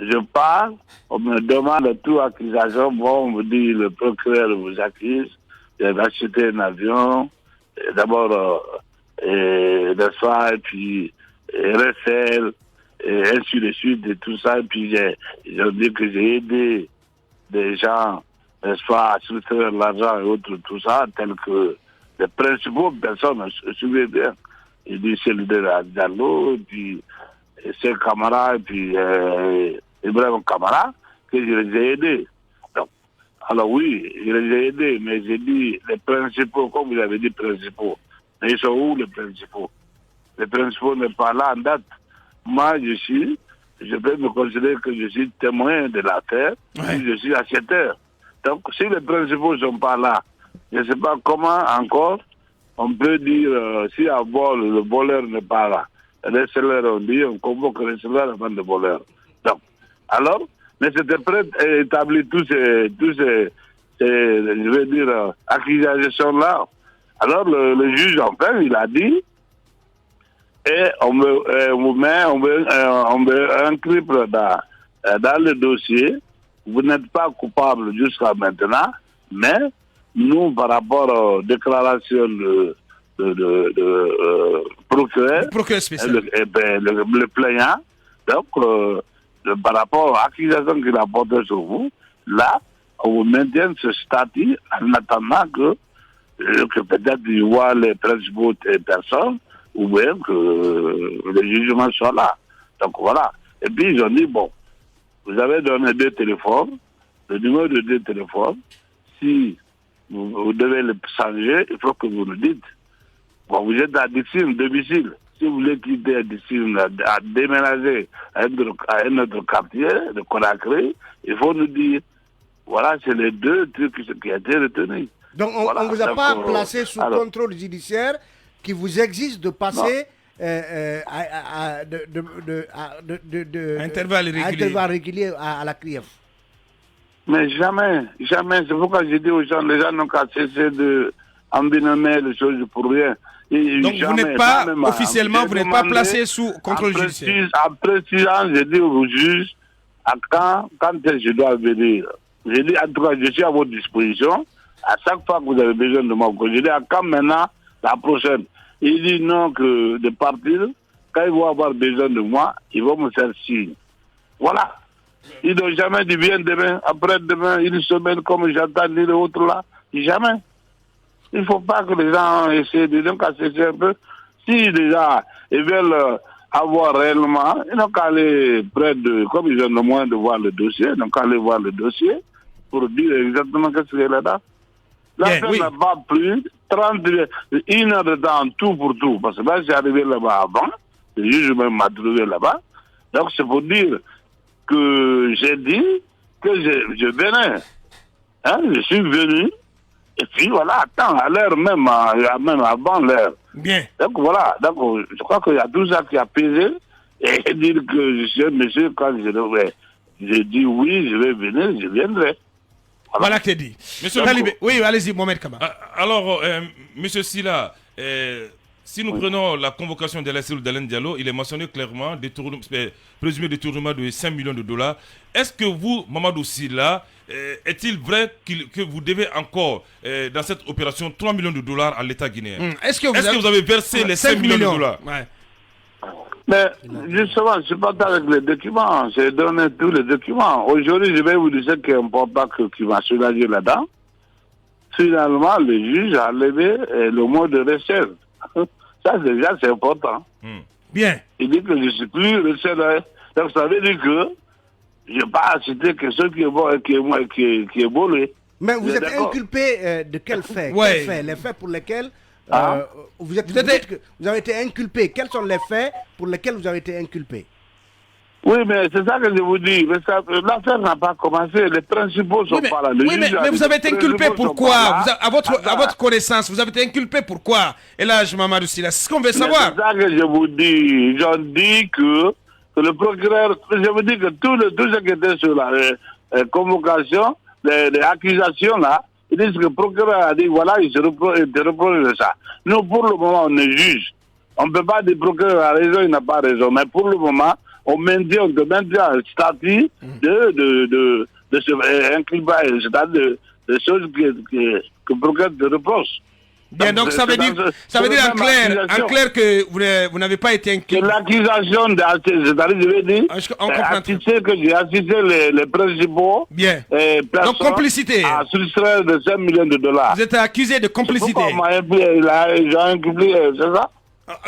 Je parle, on me demande toute accusation, bon, on me dit le procureur vous accuse d'acheter un avion, d'abord, n'est-ce pas, et puis recel, et ainsi de suite, et tout ça, et puis ils ont dit que j'ai aidé des gens, n'est-ce pas, à soustraire l'argent et autres, tout ça, tel que les principaux personnes, je me souviens bien, il dit celui de la Diallo, et puis ses camarades, et puis Ibrahim Kamara, que je les ai aidés. Donc, alors oui, je les ai aidés, mais j'ai dit les principaux, comme vous avez dit principaux, mais ils sont où les principaux? Les principaux n'est pas là en date. Moi, je peux me considérer que je suis témoin de l'affaire, je suis acheteur. Donc, si les principaux ne sont pas là, je ne sais pas comment encore on peut dire, si à vol, le voleur n'est pas là. Les sellers, on dit, on convoque les sellers avant le voleur. Donc, alors, mais c'était prêt à établir tous ces je veux dire, accusations-là. Alors, le juge, en fait, il a dit, et on me inscrit dans le dossier, vous n'êtes pas coupable jusqu'à maintenant, mais nous, par rapport aux déclarations de procureur spécial, le plaignant, donc par rapport aux accusations qu'il a portées sur vous, là, on vous maintient ce statut en attendant que peut-être il voit les principaux personnes ou bien que le jugement soit là. Donc voilà. Et puis ils ont dit, bon, vous avez donné 2 téléphones, le numéro de 2 téléphones, si vous devez le changer, il faut que vous nous dites. Bon, vous êtes à Dixine, domicile. Si vous voulez quitter Dixine, à déménager à un autre quartier de Conakry, il faut nous dire. Voilà, c'est les 2 trucs qui ont été retenus. Donc on ne vous a pas placé sous contrôle judiciaire qui vous exige de passer intervalle régulier à la CRIEF. Mais jamais. C'est pourquoi j'ai dit aux gens, les gens n'ont qu'à cesser d'embinomer les choses pour rien. Donc vous n'êtes pas, officiellement, vous n'êtes pas placé sous contrôle judiciaire. En précisant, j'ai dit au juge, quand je dois venir. J'ai dit, en tout cas, je suis à votre disposition. À chaque fois que vous avez besoin de moi, je dis, à quand maintenant, la prochaine? Il dit non, que de partir, quand ils vont avoir besoin de moi, ils vont me faire signe. Voilà. Ils n'ont jamais dit bien demain, après-demain, une semaine, comme j'entends dire l'autre là. Jamais. Il ne faut pas que les gens essaient de donc cesser un peu. Si les gens ils veulent avoir réellement, ils n'ont qu'à aller près de, comme ils ont le moyen de voir le dossier, ils n'ont qu'à aller voir le dossier pour dire exactement qu'est-ce qu'il y a là-dedans. L'affaire n'a pas pris 1 heure de temps tout pour tout, parce que là, j'ai arrivé là-bas avant, le juge même m'a trouvé là-bas. Donc, c'est pour dire que j'ai dit que je venais. Hein, je suis venu, et puis voilà, attends, à l'heure même avant l'heure. Bien. Donc voilà, donc, je crois qu'il y a tout ça qui a pesé, et dire que je suis un monsieur, quand je dis oui, je vais venir, je viendrai. Voilà que dit. Monsieur Talibé, oui, allez-y, Mohamed Kama. Alors, monsieur Silla, si nous prenons la convocation de la cellule d'Alain Diallo, il est mentionné clairement présumé détournement de 5 millions de dollars. Est-ce que vous, Mamadou Silla, est-il vrai que vous devez encore, dans cette opération, 3 millions de dollars à l'État guinéen? Est-ce que vous avez versé les 5 millions de dollars? Mais justement, je ne suis pas avec les documents. J'ai donné tous les documents. Aujourd'hui, je vais vous dire ce qui est important qui m'a soulagé là-dedans. Finalement, le juge a levé le mot de réserve. Ça, déjà, c'est important. Bien. Il dit que je ne suis plus réserve. Donc, ça veut dire que je n'ai pas à citer que ce qui est volé. Mais vous êtes inculpé de quels faits? Les faits pour lesquels vous avez été inculpé. Quels sont les faits pour lesquels vous avez été inculpé? Oui, mais c'est ça que je vous dis. L'affaire n'a pas commencé. Les principaux sont pas là. Mais vous avez été inculpé pourquoi? À votre connaissance, vous avez été inculpé pourquoi? Et là, Mamadou Silla, c'est ce qu'on veut savoir. C'est ça que je vous dis. Ils ont dit que le procureur, je vous dis que tout ce qui était sur la convocation, les accusations là, ils disent que le procureur a dit, voilà, il te reproche de ça. Nous, pour le moment, on est juge. On ne peut pas dire que le procureur a raison, il n'a pas raison. Mais pour le moment, on maintient un statut de ce inculpage, c'est-à-dire des choses que le procureur te reproche. Bien, donc ça veut dire en clair que vous n'avez pas été inculpé. C'est l'accusation c'est-à-dire, je vais dire, que j'ai assisté les principaux donc complicité. À soustraire de 5 millions de dollars. Vous êtes accusé de complicité. J'ai inculpé, c'est ça?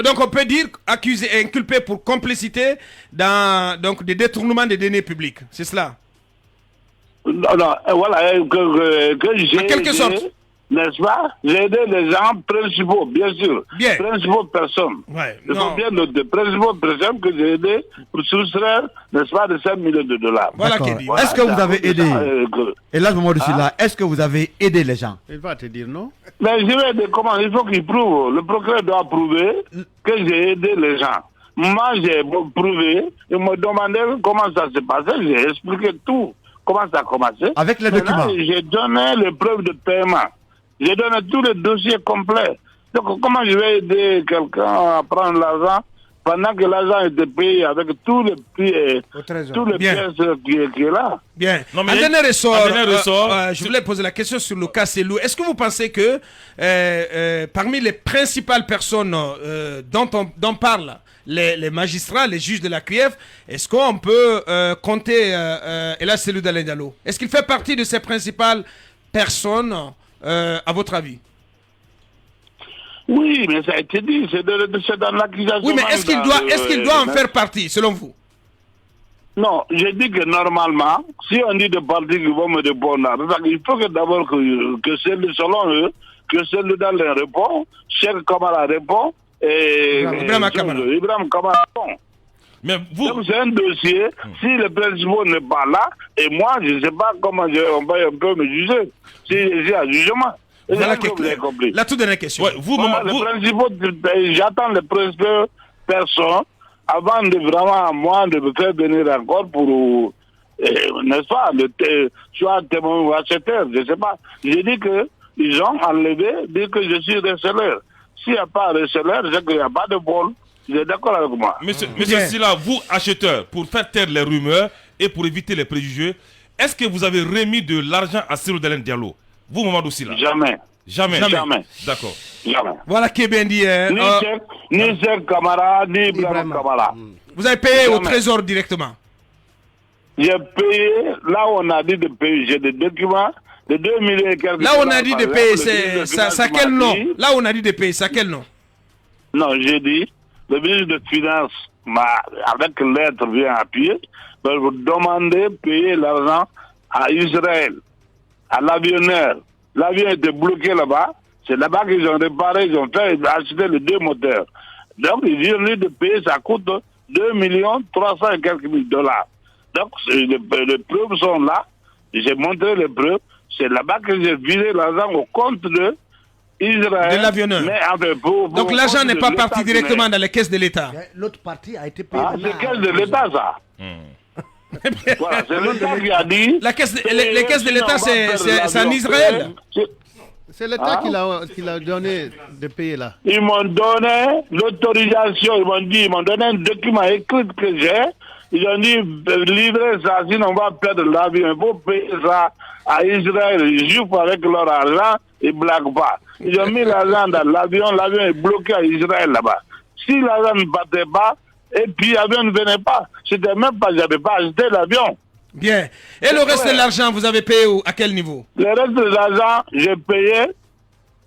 Donc on peut dire inculpé pour complicité dans des détournements des deniers publics. C'est cela? Non, voilà, que j'ai... En quelque sorte. N'est-ce pas? J'ai aidé les gens principaux, bien sûr. Bien. Principaux personnes. Ouais, il faut bien noter. Principaux personnes que j'ai aidé pour soustraire, n'est-ce pas, de 5 millions de dollars. Voilà qui dit. Est-ce que vous avez aidé Et là, Mamadou Sylla, est-ce que vous avez aidé les gens? Il va te dire non. Mais je vais dire comment? Il faut qu'il prouve. Le procureur doit prouver que j'ai aidé les gens. Moi, j'ai prouvé. Ils me demandaient comment ça s'est passé. J'ai expliqué tout. Comment ça a commencé. Avec les documents. J'ai donné les preuves de paiement. J'ai donné tous les dossiers complets. Donc, comment je vais aider quelqu'un à prendre l'argent pendant que l'argent était payé avec tous les pièces qui est là? Bien. Non, mais en dernier ressort, je voulais poser la question sur le cas Selou. Est-ce que vous pensez que parmi les principales personnes dont parlent les magistrats, les juges de la CRIEF, est-ce qu'on peut compter Ella Selou d'Alain Diallo? Est-ce qu'il fait partie de ces principales personnes à votre avis? Oui, mais ça a été dit, c'est dans l'accusation. Oui, mais est-ce qu'il doit en faire partie, selon vous? Non, j'ai dit que normalement, si on dit de partis qui vont me répondre, il faut que d'abord que selon eux, que celui-là répond, Cheikh Kamara répond, et Ibrahim Kamara répond. Mais vous... Donc c'est un dossier, si le principal n'est pas là, et moi, je ne sais pas comment on peut me juger, si j'ai un jugement. Voilà la toute dernière question. Ouais, j'attends les principaux personnes avant de vraiment, moi, de me faire venir encore pour, n'est-ce pas, soit témoin ou acheteur, je ne sais pas. J'ai dit qu'ils ont enlevé, dit que je suis receleur. S'il n'y a pas receleur, c'est qu'il n'y a pas de vol. Vous êtes d'accord avec moi? Monsieur Sylla, vous, acheteur, pour faire taire les rumeurs et pour éviter les préjugés, est-ce que vous avez remis de l'argent à Cyril Dalen Diallo? Vous, Mamadou Sylla? Jamais. D'accord. Jamais. Voilà qui est bien dit. Ni Cheikh Kamara, ni Ibrahim Kamara. Vous avez payé au trésor directement? J'ai payé, là où on a dit de payer, j'ai des documents de 2 millions et quelques. Là où on a dit de payer, c'est quel nom? Là où on a dit de payer, c'est quel nom? Non, j'ai dit, le ministre de Finances, avec lettre vient appuyer, vous demander de payer l'argent à Israël, à l'avionneur. L'avion était bloqué là-bas. C'est là-bas qu'ils ont réparé, ils ont acheté les 2 moteurs. Donc, ils ont dit de payer, ça coûte 2 300 et quelques mille dollars. Donc, les preuves sont là. J'ai montré les preuves. C'est là-bas que j'ai viré l'argent au compte de Israël. De l'avionneur. Donc, l'argent n'est pas parti directement dans les caisses de l'État. L'autre partie a été payée. C'est les caisses de l'État, ça. Voilà, c'est l'État qui a dit. Les caisses de l'État, c'est en Israël. C'est l'État qui l'a donné de payer là. Ils m'ont donné l'autorisation, ils m'ont donné un document écrit que j'ai. Ils ont dit livrer ça, sinon on va perdre l'avion. Il faut payer ça à Israël. Ils jouent avec leur argent, ils ne blaguent pas. Ils ont mis l'argent dans l'avion, l'avion est bloqué à Israël là-bas. Si l'argent ne partait pas, et puis l'avion ne venait pas, c'était même pas, j'avais pas acheté l'avion. Bien. Et le reste de l'argent, vous avez payé à quel niveau? Le reste de l'argent, j'ai payé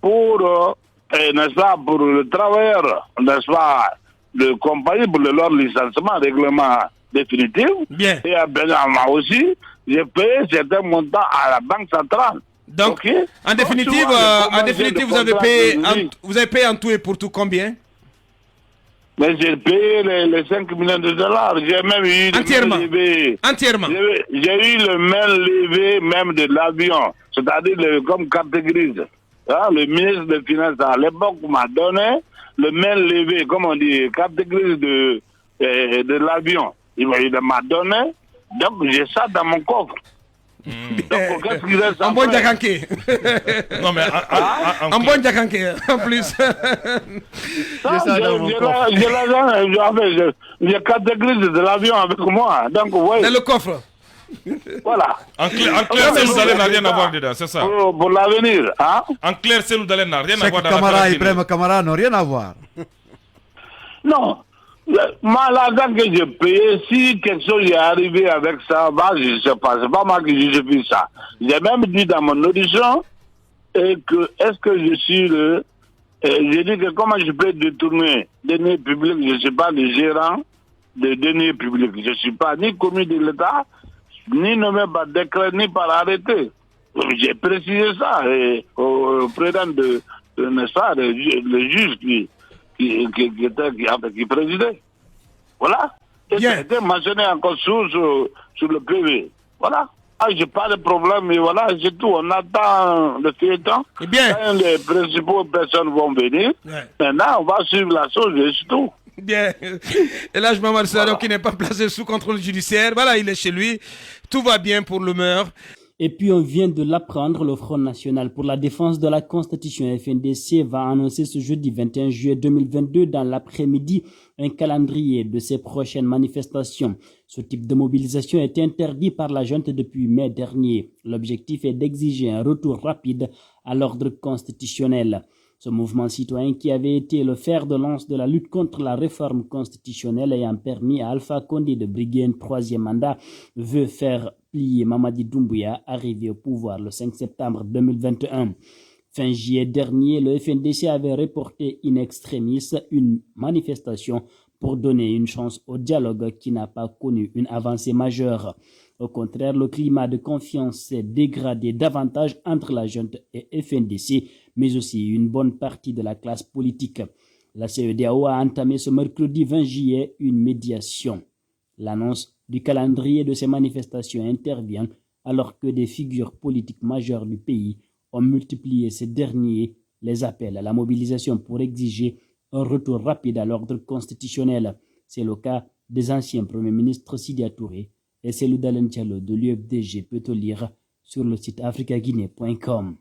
pour, n'est-ce pas, pour le travailleur, n'est-ce pas, de compagnie, pour leur licenciement, règlement définitif. Bien. Et moi aussi, j'ai payé certains montants à la Banque centrale. Donc, en définitive, vous avez payé en tout et pour tout combien? Mais j'ai payé les 5 millions de dollars. J'ai même eu entièrement. Entièrement. J'ai eu le mail levé même de l'avion, c'est-à-dire comme carte grise. Hein, le ministre des Finances à l'époque m'a donné le mail levé, comme on dit, carte grise de l'avion. Il m'a donné, donc j'ai ça dans mon coffre. Donc, qu'est-ce qu'il reste en bon Diakanké. Non, mais en bon Diakanké, en plus. J'ai 4 églises de l'avion avec moi. Donc, ouais. Dans le coffre. Voilà. En clair, Cellou Dalein n'a rien à voir dedans, c'est ça? Pour l'avenir, hein? En clair, Cellou Dalein n'a rien à voir dans Camara, Ibrahim Camara n'ont rien à voir. Non. Moi, l'argent que j'ai payé, si quelque chose est arrivé avec ça, bah, je ne sais pas. C'est pas moi qui justifie ça. J'ai même dit dans mon audition que est-ce que je suis le. J'ai dit que comment je peux détourner des deniers publics, je ne suis pas le gérant des deniers publics. Je ne suis pas ni commis de l'État, ni nommé par décret, ni par arrêté. J'ai précisé ça au président n'est-ce pas, le juge qui présidait. Voilà. Et ça a été mentionné encore sur le PV. Voilà. Ah, j'ai pas de problème, mais voilà, c'est tout. On attend le feuilleton. Eh bien. Quand les principaux personnes vont venir, maintenant, on va suivre la chose et c'est tout. Bien. Et là, je m'amarre Sado qui n'est pas placé sous contrôle judiciaire. Voilà, il est chez lui. Tout va bien pour le maire. Et puis on vient de l'apprendre, le Front National pour la défense de la Constitution FNDC va annoncer ce jeudi 21 juillet 2022 dans l'après-midi un calendrier de ses prochaines manifestations. Ce type de mobilisation est interdit par la junte depuis mai dernier. L'objectif est d'exiger un retour rapide à l'ordre constitutionnel. Ce mouvement citoyen qui avait été le fer de lance de la lutte contre la réforme constitutionnelle ayant permis à Alpha Condé de briguer un 3e mandat veut faire plier Mamadi Doumbouya, arrivé au pouvoir le 5 septembre 2021. Fin juillet dernier, le FNDC avait reporté in extremis une manifestation pour donner une chance au dialogue qui n'a pas connu une avancée majeure. Au contraire, le climat de confiance s'est dégradé davantage entre la junte et FNDC, mais aussi une bonne partie de la classe politique. La CEDEAO a entamé ce mercredi 20 juillet une médiation. L'annonce du calendrier de ces manifestations intervient alors que des figures politiques majeures du pays ont multiplié ces derniers les appels à la mobilisation pour exiger un retour rapide à l'ordre constitutionnel. C'est le cas des anciens premiers ministres Sidya Touré et Cellou Dalein Diallo de l'UFDG, peut-on lire sur le site africaguinée.com.